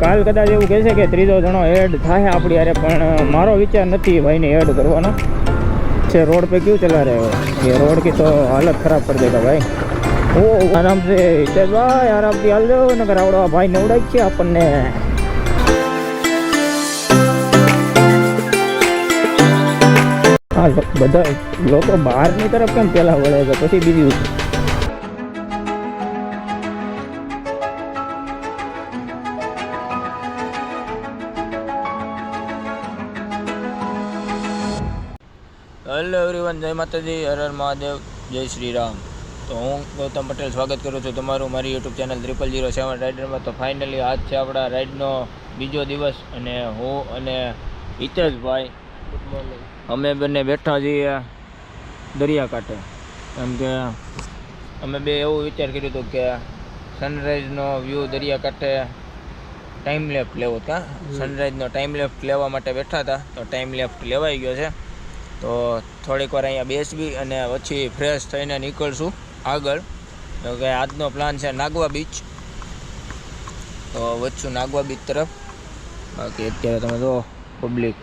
કાલ કદાચ એવું કહેશે કે ત્રીજો જણો એડ થાય આપણી યારે, પણ મારો વિચાર નથી ભાઈને એડ કરવાનો છે। रोड पे क्यों चला रहे हो? ये रोड की तो हालत खराब कर देगा भाई। ओ आराम से चल भाई, आराम से हाल दो नगर आवड़ो भाई ने उड़ाई છે આપણને। હા બધા લોકો બહારની તરફ કેમ પેલા વળે છે પછી બીજું। હેલો એવરીવન, જય માતાજી, હર હર મહાદેવ, જય શ્રી રામ। તો હું ગૌતમ પટેલ સ્વાગત કરું છું તમારું મારી યુટ્યુબ ચેનલ 0007 રાઇડરમાં। તો ફાઇનલી આજ છે આપણા રાઇડનો બીજો દિવસ અને હું અને હિતેશભાઈ અમે બંને બેઠા છીએ દરિયાકાંઠે। કેમ કે અમે બે એવું વિચાર કર્યું હતું કે સનરાઈઝનો વ્યૂ દરિયાકાંઠે ટાઈમ લેફ્ટ લેવો હતા। સનરાઈઝનો ટાઈમ લેફ્ટ લેવા માટે બેઠા હતા, તો ટાઈમ લેફ્ટ લેવાઈ ગયો છે। તો થોડીક વાર અહીંયા બેસવી અને પછી ફ્રેશ થઈને નીકળશું આગળ। તો કે આજનો પ્લાન છે નાગવા બીચ, તો વધશું નાગવા બીચ તરફ। બાકી અત્યારે તમે જો પબ્લિક।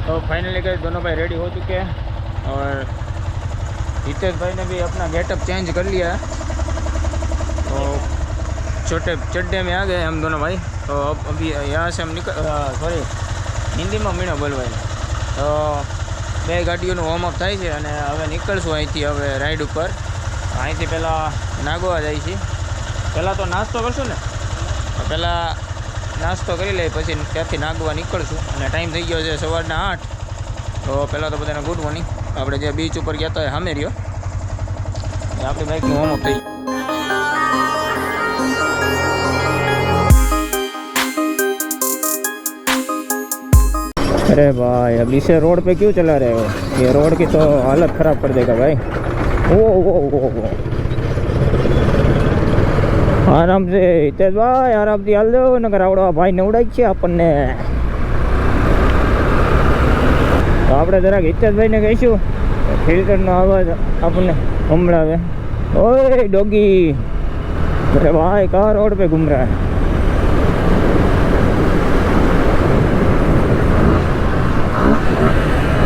तो फाइनली गए दोनों भाई रेडी हो चुके हैं और हितेश भाई ने भी अपना गेटअप चेंज कर लिया है। तो छोटे चड्डे में आ गए हम दोनों भाई। तो अब अभी यहाँ से हम निकल सॉरी हिंदी में मीणा बोलवाई। तो બે ગાડીઓનું વોર્મઅપ થાય છે અને હવે નીકળશું અહીંથી હવે રાઈડ ઉપર। અહીંથી પહેલાં નાગવા જાય છે। પહેલાં તો નાસ્તો કરશું ને, પહેલાં નાસ્તો કરી લઈ પછી ત્યાંથી નાગવા નીકળશું। અને ટાઈમ થઈ ગયો છે સવારના 8। તો પહેલાં તો બધાને ગુડ મોર્નિંગ। આપણે જે બીચ ઉપર ગયા હતા એ સામે રહ્યો, આપણી બાઇકનું વોર્મઅપ થઈ। अरे भाई अब इसे रोड पे क्यों चला रहे हो? ये रोड की तो हालत खराब कर देगा भाई। ओ आराम से हितेश भाई, आराम से हाल दो नगर आवड़ो भाई ने उड़ाई છે આપણને। તો આપણે જરાક હિતેશભાઈને કહીશું ફિલ્ટરનો અવાજ આપણને સંભળાવે। ઓય ડોગી, અરે ભાઈ કहाँ रोड पे घूम रहा है?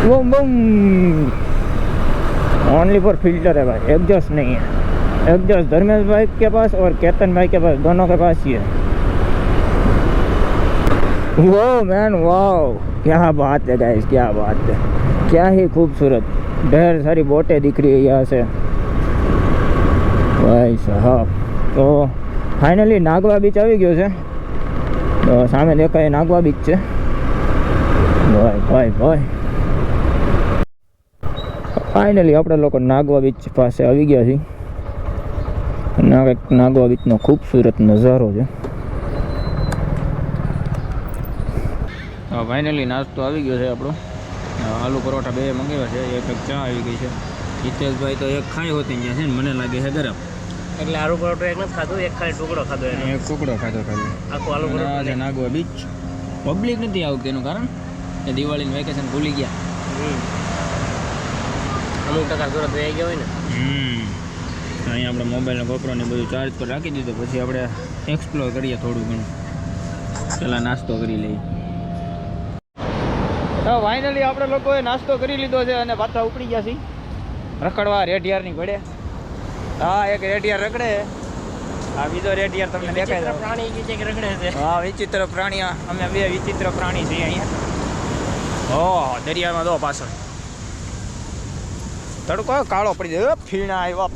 Boom boom, only for filter है भाई, एग्जॉस्ट नहीं है। एग्जॉस्ट धर्मेश भाई के पास और केतन भाई के पास, दोनों के पास ही है। वो मैन वाओ, क्या बात है गाइस, क्या बात है, क्या ही खूबसूरत। ढेर सारी बोटें दिख रही है यहाँ से भाई साहब। तो फाइनली नागवा बीच આવી ગયો છે। તો સામે દેખાય નાગવા બીચ છે ભાઈ ભાઈ ભાઈ। ફાઇનલી આપણે લોકો નાગવા બીચ પાસે આવી ગયા છીએ। નાગવા બીચનો ખૂબસૂરત નજારો છે। ફાઇનલી નાસ્તો આવી ગયો છે આપણો। આલુ પરોઠા બે મંગાવ્યા છે, એક ચા આવી ગઈ છે। હિતેશભાઈ તો એક ખાઈ હોતી ગયા છે ને, મને લાગે છે ગરમ, એટલે આલુ પરોઠો એક નથી ખાધું, એક ખાલી ટુકડો ખાધો, એક ટુકડો ખાધો ખાલી આખો આલુ પરોઠો છે। નાગવા બીચ પબ્લિક નથી આવતી, એનું કારણ એ દિવાળીનું વેકેશન ભૂલી ગયા। અમુક ટકા સુરત વહી ગયા હોય ને। અહીંયા આપણે મોબાઈલનો ગોપરોને બધું ચાર્જ પર રાખી દીધું, પછી આપણે એક્સપ્લોર કરીએ થોડું ઘણું, પહેલાં નાસ્તો કરી લઈએ। તો ફાઇનલી આપણે લોકોએ નાસ્તો કરી લીધો છે અને પાછા ઉપડી ગયા છીએ રખડવા રેઢિયારની ઘોડે। હા એક રેઢિયાર રખડે, આ બીજો રેઢિયાર તમને દેખાય પ્રાણી રખડે છે। હા વિચિત્ર પ્રાણી, અમે બે વિચિત્ર પ્રાણી છીએ અહીંયા। ઓહ દરિયામાં દો પાછળ તડકો કાળો પડી જાય। ફીણા આવ્યા,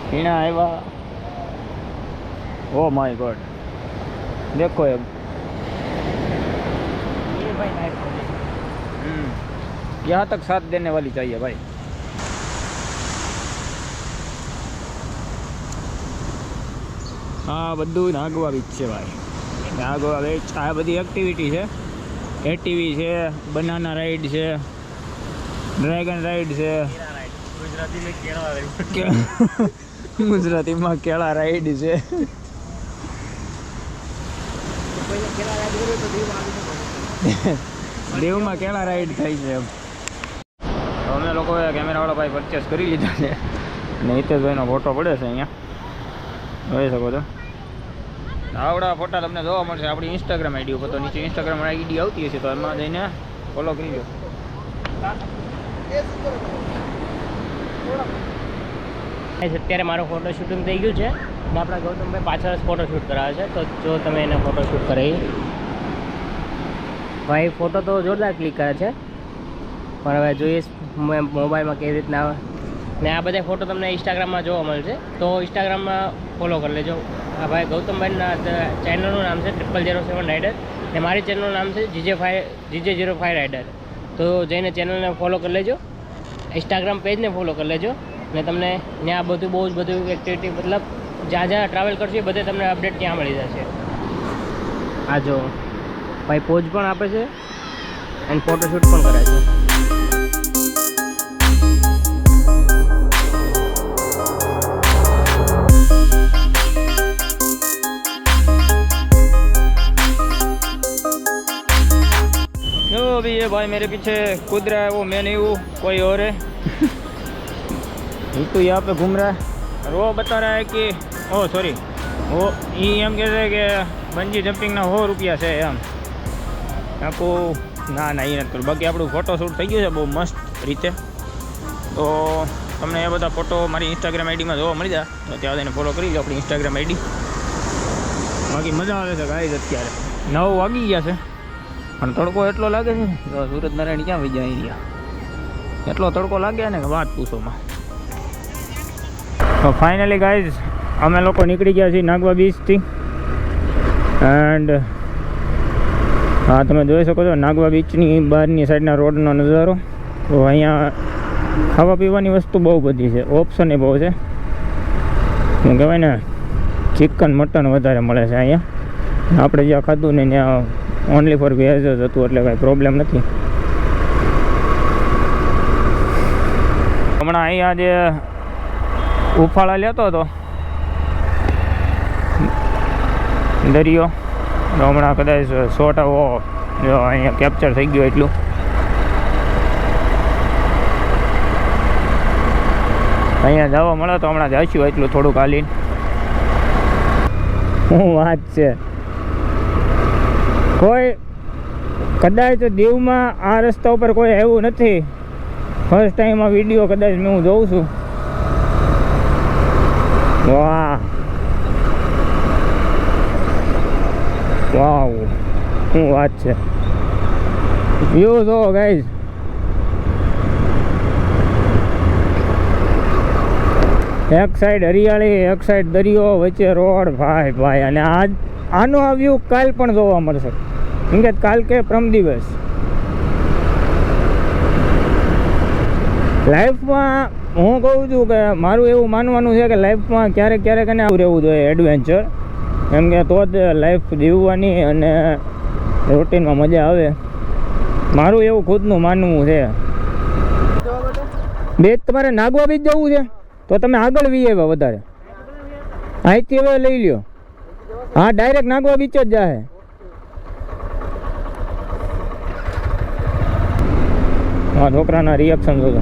ફીણા આવ્યા। ઓ માય ગોડ, देखो ये भाई यहाँ तक साथ देने वाली चाहिए भाई। हाँ બધું નાગવા બીચ છે ભાઈ। નાગવા બીચ આ બધી એક્ટિવિટી છે, એટીવી છે, બનાના રાઈડ છે, ડ્રેગન રાઈડ છે, ગુજરાતીમાં કેળા રાઈડ છે। દેવમાં કેળા રાઈડ થાય છે। અમે લોકોએ કેમેરાવાળા ભાઈ પરચેસ કરી લીધા છે અને હિતેશભાઈનો ફોટો પડે છે અહીંયા। જોઈ શકો છો આવડા ફોટા તમને જોવા મળશે આપણી ઇન્સ્ટાગ્રામ આઈડી ઉપર. તો નીચે ઇન્સ્ટાગ્રામ આઈડી આવતી હશે તો એમાં જઈને ફોલો કરી લો. અત્યારે મારું ફોટો શૂટિંગ થઈ ગયું છે અને આપણા ગૌતમભાઈ પાછળ જ ફોટો શૂટ કરાવે છે. તો જો તમે એને ફોટો શૂટ કરાવી ભાઈ ફોટો તો જોરદાર ક્લિક કરે છે પણ હવે જોઈએ મોબાઈલમાં કેવી રીતના આવે. ને આ બધા ફોટો તમને ઇન્સ્ટાગ્રામમાં જોવા મળશે તો ઇન્સ્ટાગ્રામમાં ફોલો કરી લેજો. આ ભાઈ ગૌતમભાઈના ચેનલનું નામ છે 0007 રાઇડર ને મારી ચેનલનું નામ છે GJ05 રાઇડર. તો જઈને ચેનલને ફોલો કરી લેજો, ઇન્સ્ટાગ્રામ પેજને ફોલો કરી લેજો ને તમને ત્યાં બધું બહુ જ બધું એક્ટિવિટી મતલબ જ્યાં જ્યાં ટ્રાવેલ કરશો એ બધે તમને અપડેટ ત્યાં મળી જશે. આ જો ભાઈ પોઝ પણ આપે છે એન્ડ ફોટોશૂટ પણ કરે છે. जो अभी ये भाई मेरे पीछे कूद रहा है वो मैं नहीं हूँ, कोई और है. तो यहाँ पे घूम रहा है और वो बता रहा है कि ओह सॉरी वो ये हम कहते हैं कि बंजी जंपिंग ना 100 रुपया છે એમ. આપો ના ના એ નથી કરું. બાકી આપણું ફોટો શૂટ થઈ ગયું છે બહુ મસ્ત રીતે. તો તમને એ બધા ફોટો મારી ઇન્સ્ટાગ્રામ આઈડીમાં જોવા મળી જાય તો ત્યાં જઈને ફોલો કરી લો આપણી ઇન્સ્ટાગ્રામ આઈડી. બાકી મજા આવે છે ગાઈઝ. અત્યારે 9 વાગી ગયા છે પણ તડકો એટલો લાગે છે ને તો સુરત નારાયણ ક્યાં વહી જાય રહ્યા. એટલો તડકો લાગે ને કે વાત પૂછોમાં. તો ફાઇનલી ગાઈઝ અમે લોકો નીકળી ગયા છીએ નાગવા બીચથી એન્ડ હા તમે જોઈ શકો છો નાગવા બીચની બહારની સાઈડના રોડનો નજારો. તો અહીંયા ખાવા પીવાની વસ્તુ બહુ બધી છે, ઓપ્શન એ બહુ છે. શું કહેવાય ને ચિકન મટન વધારે મળે છે અહીંયા. આપણે જ્યાં ખાધું ને ત્યાં ઓનલી ફોર વેજ જ હતું એટલે કાંઈ પ્રોબ્લેમ નથી. હમણાં અહીંયા જે ઉફાળા લેતો હતો દરિયો તો હમણાં કદાચ 100% જો અહીંયા કેપ્ચર થઈ ગયો એટલું. અહીંયા જવા મળે તો હમણાં જઈશું એટલું થોડુંક હાલીને. શું વાત છે. કોઈ કદાચ દીવમાં આ રસ્તા ઉપર કોઈ આવ્યું નથી. ફર્સ્ટ ટાઈમ આ વિડીયો કદાચ હું જોઉં છું. વાહ વાવ શું વાત છે. વ્યૂ જો ગાઈઝ. એક સાઈડ હરિયાળી એક સાઈડ દરિયો વચ્ચે રોડ. ભાઈ ભાઈ અને આનો આ વ્યૂ કાલ પણ જોવા મળશે કેમ કે કાલ કે પ્રમ દિવસ લાઈફમાં હું કહું છું કે મારું એવું માનવાનું છે કે લાઈફમાં ક્યારેક ક્યારેક એને આવું રહેવું જોઈએ એડવેન્ચર. કેમ કે તો જ લાઈફ જીવવાની અને રૂટીનમાં મજા આવે. મારું એવું ખુદનું માનવું છે. બે તમારે નાગવા બીચ જવું છે તો તમે આગળ વી આવ્યા વધારે અહીંથી હવે લઈ લ્યો. હા ડાયરેક્ટ નાગવા બીચ જ જાય. હા છોકરાના રિએક્શન જોજો.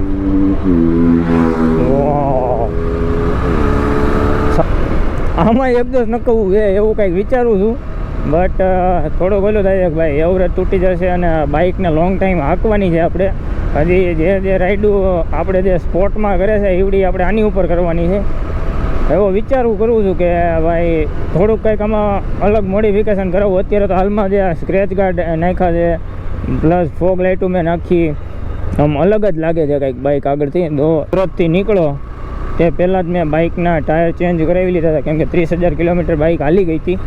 આમાં એડજસ્ટ ન કરવું છે એવું કંઈક વિચારું છું બટ થોડુંક ઓલું થાય છે કે ભાઈ એવરેજ તૂટી જશે અને બાઇકને લોંગ ટાઈમ હાંકવાની છે આપણે. હજી જે રાઈડું આપણે જે સ્પોર્ટમાં કરે છે એવડી આપણે આની ઉપર કરવાની છે. એવો વિચારું કરું છું કે ભાઈ થોડુંક કંઈક આમાં અલગ મોડિફિકેશન કરાવું. અત્યારે તો હાલમાં જે સ્ક્રેચ ગાર્ડ નાખ્યા છે પ્લસ ફોગ લાઇટું મેં નાખી આમ અલગ જ લાગે છે કંઈક બાઇક આગળથી. તો સુરતથી નીકળો તે પહેલાં જ મેં બાઇકના ટાયર ચેન્જ કરાવી લીધા હતા કેમ કે 30,000 કિલોમીટર બાઇક હાલી ગઈ હતી.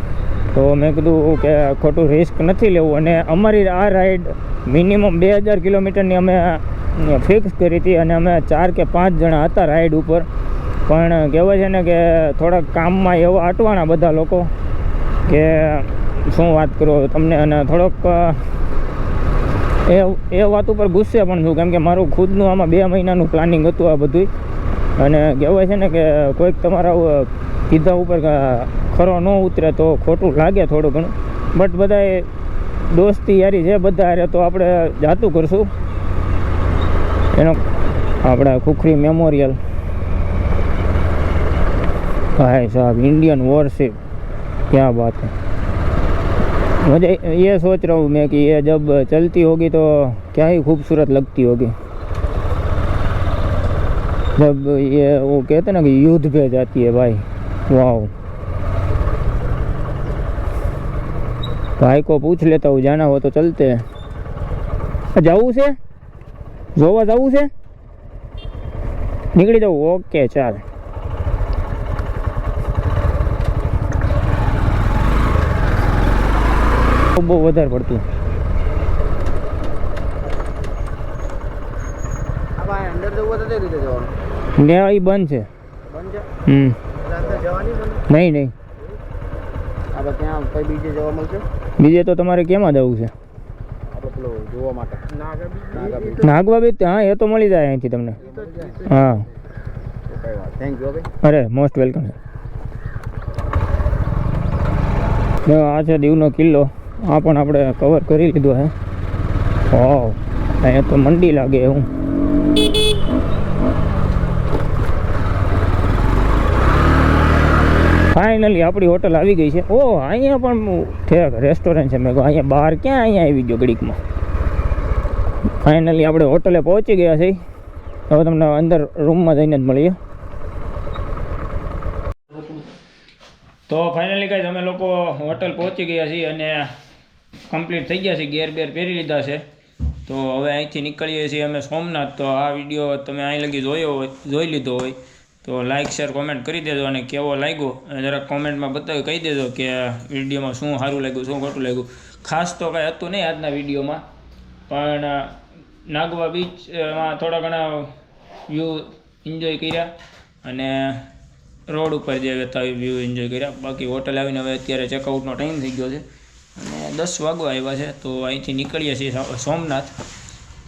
તો મેં કીધું કે ખોટું રિસ્ક નથી લેવું. અને અમારી આ રાઈડ મિનિમમ 2,000 કિલોમીટરની અમે ફિક્સ કરી હતી અને અમે 4 કે 5 જણા હતા રાઈડ ઉપર. પણ કહેવાય છે ને કે થોડાક કામમાં એવા અટવાના બધા લોકો કે શું વાત કરો તમને. અને થોડોક એ વાત ઉપર ગુસ્સે પણ છું કેમ કે મારું ખુદનું આમાં 2 મહિનાનું પ્લાનિંગ હતું આ બધું. અને કહેવાય છે ને કે કોઈક તમારા કીધા ઉપર ખરો ન ઉતરે તો ખોટું લાગે થોડું ઘણું. બટ બધાએ દોસ્તી યારી છે બધા હારે તો આપણે જાતું કરશું. એનો આપણા ખુખરી મેમોરિયલ भाई साहब इंडियन वॉरशिप, क्या बात है। मुझे ये सोच रहा हूँ मैं कि ये जब चलती होगी तो क्या ही खूबसूरत लगती होगी, जब ये वो कहते हैं ना कि युद्ध पे जाती है भाई। वाह, भाई को पूछ लेता हूँ, जाना हो तो चलते हैं। जाऊँ से જોવા જવું છે, નીકળી જવું? ઓકે ચાલ। બહુ વધારે પડતું અંદર જવું તો કઈ રીતે જવાનું? ને એ બંધ છે। બંધ છે? અંદર જવાની નહીં નહીં, આપણે ત્યાં કઈ બીજે જવા મળશે? બીજે તો તમારે કેમાં જવું છે? આપણે પેલો જોવા માટે નાગવા બીચ? હા, એ તો મળી જાય અહીંથી તમને। હા, કઈ વાત, થેન્ક યુ ભાઈ। અરે મોસ્ટ વેલકમ। આ છે દીવનો કિલ્લો, આ પણ આપણે કવર કરી લીધો છે। વાવ, અહીંયા તો મંડી લાગે એવું। ફાઇનલી આપણી હોટલ આવી ગઈ છે। ઓહ, અહીંયા પણ ઠેક રેસ્ટોરન્ટ છે। મેં કહું અહીંયા બહાર ક્યાં અહીંયા આવી ગયો ઘડીકમાં। ફાઇનલી આપણે હોટલે પહોંચી ગયા છે। હવે તમને અંદર રૂમમાં જઈને જ મળીએ। તો ફાઇનલી ગાઈઝ અમે લોકો હોટલ પહોંચી ગયા છીએ અને કમ્પ્લીટ થઈ ગયા છે, ગેર બેર પહેરી લીધા છે। તો હવે અહીંથી નીકળીએ છીએ અમે સોમનાથ। તો આ વિડીયો તમે અહીં લગી જોઈ લીધો હોય તો લાઇક શેર કોમેન્ટ કરી દેજો, અને કેવો લાગ્યો જરાક કોમેન્ટમાં બતાવી કહી દેજો કે વિડીયોમાં શું સારું લાગ્યું, શું ખોટું લાગ્યું। ખાસ તો કાંઈ હતું નહીં આજના વિડીયોમાં, પણ નાગવા બીચમાં થોડા ઘણા વ્યૂ એન્જોય કર્યા અને રોડ ઉપર જે હતા એ વ્યૂ એન્જોય કર્યા। બાકી હોટલ આવીને હવે અત્યારે ચેકઆઉટનો ટાઈમ થઈ ગયો છે અને 10 વાગવા આવ્યા છે। તો અહીંથી નીકળીએ છીએ સોમનાથ।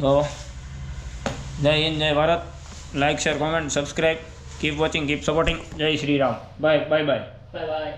તો જય હિન્દ, જય Bharat. Like share comment subscribe, keep watching, keep supporting. જય Shri Ram, bye bye bye bye by.